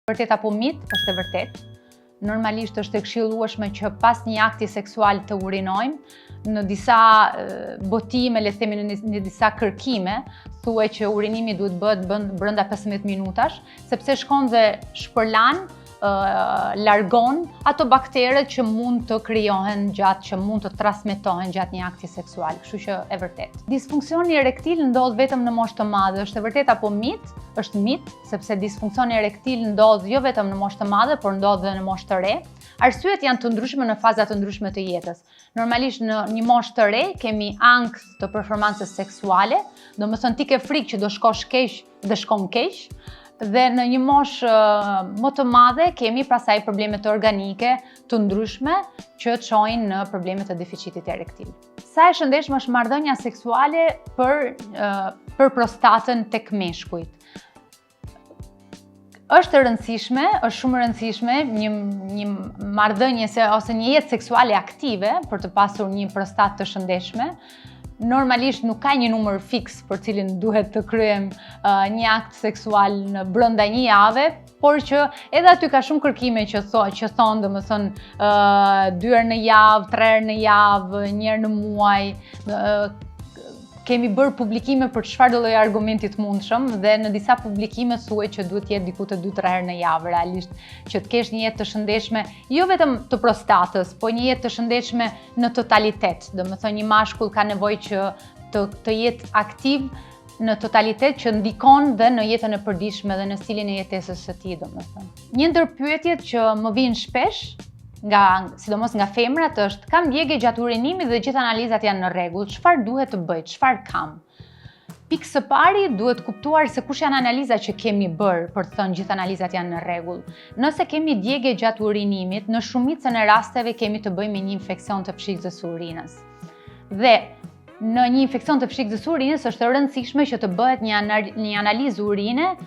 Vërtet apo mit, është e vërtet. Normalisht është e këshillueshme që pas një akti seksual të urinojmë. Në disa botime, le të themi në disa kërkime, thuhet që urinimi duhet bëhet brenda 15 minutash, sepse shkon dhe shpërlan, largon ato bakteret që mund të krijohen që mund të transmetohen gjatë një akti seksual, kështu që e vërtet. Disfunksioni erektil ndodh vetëm në moshë të madhe, është e vërtet apo mit? Është mit, sepse disfunksioni erektil ndodh jo vetëm në moshë të madhe, por ndodh edhe në moshë të re. Arsyet janë të ndryshme në faza të ndryshme të jetës. Normalisht në një moshë të re kemi ankth të performancës seksuale, domethënë ti ke frikë që do shkosh keq dhe shkon keq. Dhe në një moshë më të madhe kemi pastaj problemet organike të ndryshme që çojnë në probleme të deficitit erektil. Sa e shëndetshme është marrëdhënia seksuale për prostatën tek meshkujt? Është e rëndësishme, është shumë e rëndësishme një marrëdhënie ose një jetë seksuale aktive për të pasur një prostatë të shëndetshme. Normalisht nuk ka një numër fiks për cilin duhet të kryejmë një akt seksual në brenda një jave, por që edhe aty ka shumë kërkime që thonë, domethënë 2 herë në javë, 3 herë në javë, 1 herë në muaj. Kemi bërë publikime për çfarëdo lloj argumenti të mundshëm dhe në disa publikime thuhet që duhet të jetë diku të 2-3 herë në javë realisht, që të kesh një jetë të shëndetshme, jo vetëm të prostatës, po një jetë të shëndetshme në totalitet. Domethënë një mashkull ka nevojë që të jetë aktiv në totalitet, që ndikon dhe në jetën e përditshme dhe në stilin e jetesës së tij, domethënë. Një ndër pyetjet që më vijnë shpesh sidomos nga femrat është: kam djegje gjatë urinimit dhe gjithë analizat janë në rregull, çfarë duhet të bëj, çfarë kam? Pikë së pari duhet kuptuar se kush janë analizat që kemi bërë për të thënë gjithë analizat janë në rregull. Nëse kemi djegje gjatë urinimit, në shumicën e rasteve kemi të bëjmë me një infeksion të pshikës së urinës. Dhe në një infeksion të pshikës së urinës është e rëndësishme që të bëhet një analizë urine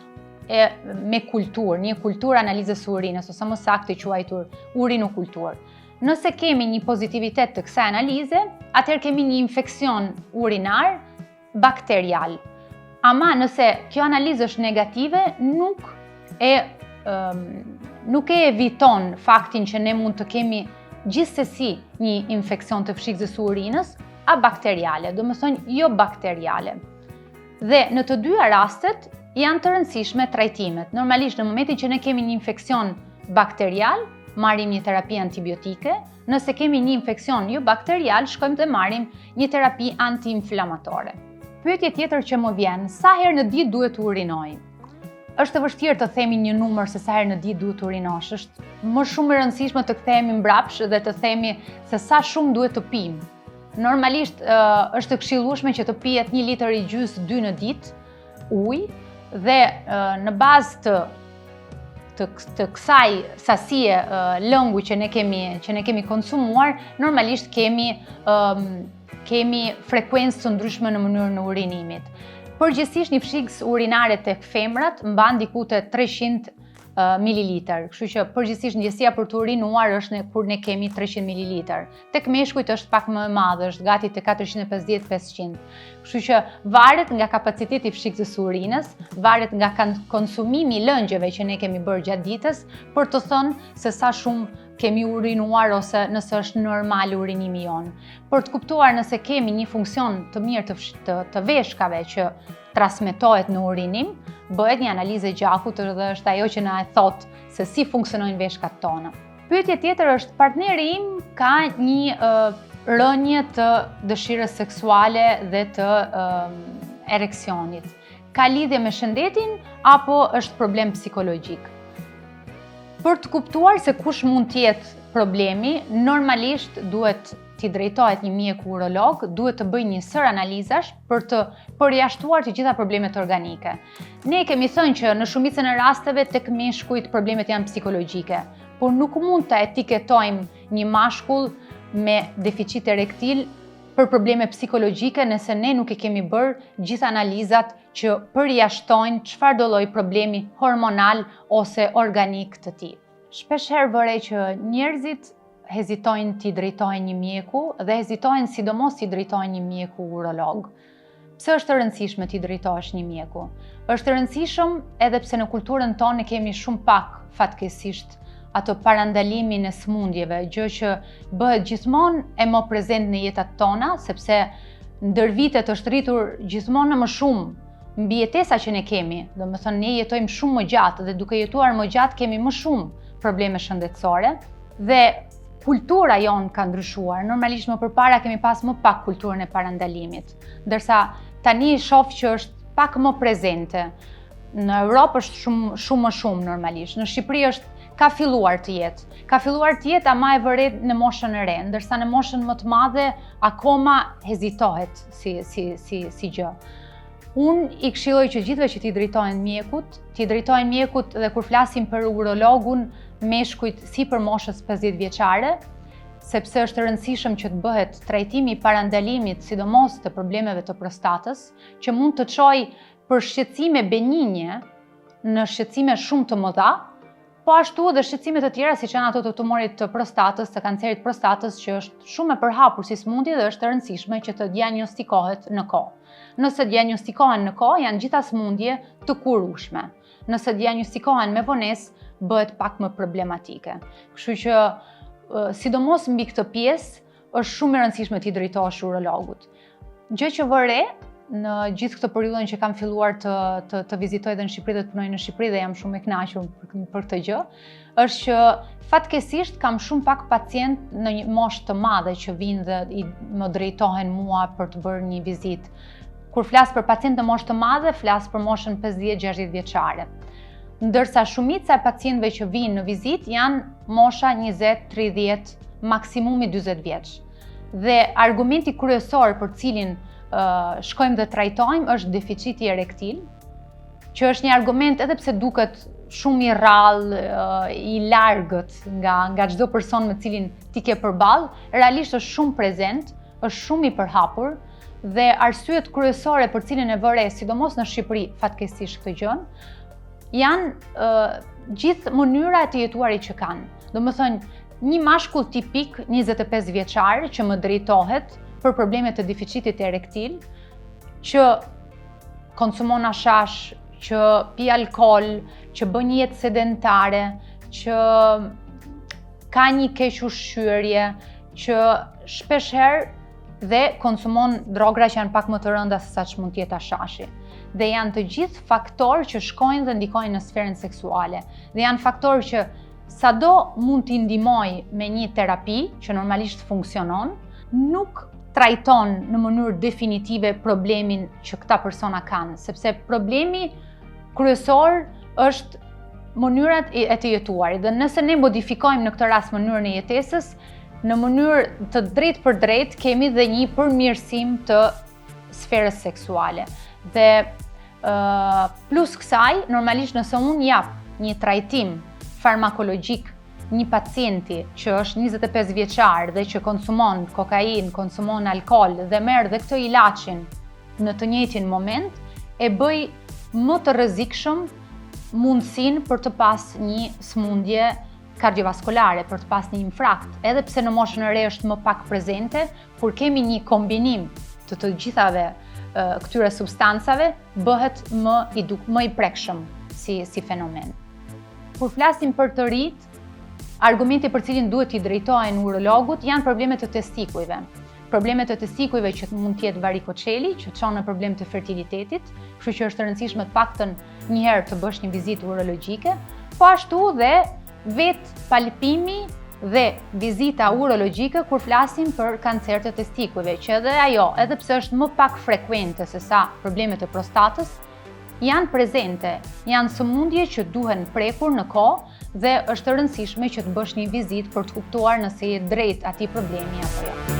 me kulturë, një kulturë analizës së urinës, ose më saktë quajtur urinokulturë. Nëse kemi një pozitivitet të kësaj analize, atëherë kemi një infeksion urinar bakterial. Ama nëse kjo analizë është negative, nuk e eviton faktin që ne mund të kemi gjithsesi një infeksion të pshikës së urinës abakteriale, domethënë jo bakteriale. Dhe në të dyja rastet janë të rëndësishme trajtimet. Normalisht në momentin që ne kemi një infeksion bakterial, marrim një terapi antibiotike. Nëse kemi një infeksion jo bakterial, shkojmë dhe marrim një terapi antiinflamatore. Pyetje tjetër që më vjen: sa herë në ditë duhet të urinoj? Është e vështirë të themi një numër se sa herë në ditë duhet të urinosh. Është më shumë e rëndësishme të kthehemi mbrapsht dhe të themi se sa shumë duhet të pim. Normalisht është e këshillueshme që të pihet 1,5 litër 2 në ditë ujë, dhe në bazë të kësaj sasie lëngu që ne kemi konsumuar, normalisht kemi frekuencë të ndryshme në mënyrën e urinimit. Përgjithsisht një pshikës urinare tek femrat mban diku te 300 mililitër, kështu që përgjithsisht ndjesia për të urinuar është kur ne kemi 300 mililitër. Tek meshkujt është pak më e madhe, është gati te 450-500. Kështu që varet nga kapaciteti i pshikës së urinës, varet nga konsumimi i lëngjeve që ne kemi bërë gjatë ditës për të thënë se sa shumë kemi urinuar ose nëse është normal urinimi jonë. Për të kuptuar nëse kemi një funksion të mirë të veshkave që transmetohet në urinim, bëhet një analizë e gjakut dhe është ajo që na e thot se si funksionojnë veshkat tona. Pyetje tjetër është: partneri im ka një rënje të dëshirës seksuale dhe të ereksionit. Ka lidhje me shëndetin apo është problem psikologjik? Për të kuptuar se kush mund të jetë problemi, normalisht duhet t'i drejtohet një mjeku urolog, duhet të bëjë një sër analizash për të përjashtuar të gjitha problemet organike. Ne kemi thënë që në shumicën e rasteve tek meshkujt problemet janë psikologjike, por nuk mund të etiketojmë një mashkull me deficit erektil për probleme psikologjike nëse ne nuk e kemi bërë gjithë analizat që përjashtojnë çfarëdo lloj problemi hormonal ose organik të tij. Shpeshherë vërej që njerëzit hezitojnë t'i drejtojnë një mjeku dhe hezitojnë sidomos t'i drejtojnë një mjeku urolog. Pse është e rëndësishme t'i drejtohesh një mjeku? Është e rëndësishëm edhe pse në kulturën tonë kemi shumë pak fatkeqësisht ato parandalimin e smundjeve, gjë që bëhet gjithmonë e më prezent në jetat tona, sepse ndër vitet është rritur gjithmonë më shumë mbi jetesa që ne kemi. Domethënë ne jetojmë shumë më gjatë dhe duke jetuar më gjatë kemi më shumë probleme shëndetësore dhe kultura jonë ka ndryshuar. Normalisht më përpara kemi pas më pak kulturën e parandalimit, ndërsa tani shoh që është pak më prezente. Në Europë është shumë më shumë normalisht. Në Shqipëri ka filluar të jetë. Ka filluar të jetë ama e vëret në moshën e re, ndërsa në moshën më të madhe akoma hezitohet si gjë. Unë i këshilloj që gjithëve që t'i drejtohen mjekut dhe kur flasim për urologun meshkujt si për moshës 50 vjeçare, sepse është e rëndësishëm që të bëhet trajtimi i parandalimit, sidomos të problemeve të prostatës, që mund të çojë për shqetësime benigne në shqetësime shumë të mëdha, po ashtu edhe shqetësime të tjera siç janë ato të tumorit të prostatës, të kancerit prostatës, që është shumë e përhapur si smundje dhe është e rëndësishme që të diagnostikohet në kohë. Nëse diagnostikohen në kohë, janë gjitha smundje të kurueshme. Nëse diagnostikohen me vonesë, bëhet pak më problematike. Kështu që sidomos mbi këtë pjesë është shumë e rëndësishme t'i drejtohesh urologut. Gjë që vë re në gjithë këtë periudhën që kam filluar të vizitoj dhe në Shqipëri dhe të punoj në Shqipëri dhe jam shumë e kënaqur për këtë gjë, është që fatkeqësisht kam shumë pak pacient në një moshë të madhe që vinë dhe më drejtohen mua për të bërë një vizitë. Kur flas për pacient në moshë të madhe, flas për moshën 50-60 vjeçare. Ndërsa shumica e pacientëve që vinë në vizitë janë mosha 20, 30, maksimumi 40 vjeç. Dhe argumenti kryesor për cilin shkojmë dhe trajtojmë është deficiti erektil, që është një argument edhe pse duket shumë i rrallë, i largët nga çdo person me cilin ti ke përballë, realisht është shumë prezent, është shumë i përhapur dhe arsyet kryesore për cilin e vëre, sidomos në Shqipëri, fatkeqësisht këtë gjën, janë gjithë mënyra e të jetuarit që kanë. Domethënë, një mashkull tipik 25 vjeçar që më drejtohet për probleme të deficitit erektil, që konsumon hashash, që pi alkool, që bën një jetë sedentare, që ka një keq ushqyerje, që shpeshherë dhe konsumon drogra që janë pak më të rënda se sa që mund të jetë hashashi. Dhe janë të gjithë faktorë që shkojnë dhe ndikojnë në sferën seksuale. Dhe janë faktorë që sado mund t'i ndihmoj me një terapi që normalisht funksionon, nuk trajton në mënyrë definitive problemin që këta persona kanë, sepse problemi kryesor është mënyrat e të jetuarit. Dhe nëse ne modifikojmë në këtë rast mënyrën e jetesës, në mënyrë të drejtë për drejtë kemi dhe një përmirësim të sferës seksuale. Dhe plus kësaj, normalisht nëse unë jap një trajtim farmakologjik një pacienti që është 25 vjeçar dhe që konsumon kokain, konsumon alkool dhe merr dhe këtë ilaçin në të njëjtin moment, e bëj më të rrezikshëm mundësinë për të pas një smundje kardiovaskulare, për të pas një infarkt, edhe pse në moshën e re është më pak prezente, kur kemi një kombinim të gjithave këtyre substancave, bëhet më i prekshëm si fenomen. Kur flasim për të rit, argumenti për cilin duhet t'i drejtohen urologut janë problemet të testikujve. Problemet të testikujve që mund t'jetë varikoceli, që çon në problem të fertilitetit, kështu që është e rëndësishme të paktën një herë të bësh një vizitë urologjike, po ashtu dhe vetë palpimi dhe vizita urologjike kur flasim për kancer të testikujve, që edhe ajo, edhe pse është më pak frekuente se sa problemet e prostatës, janë prezente, janë sëmundje që duhen prekur në kohë dhe është e rëndësishme që të bësh një vizitë për të kuptuar nëse je drejt atij problemi apo jo.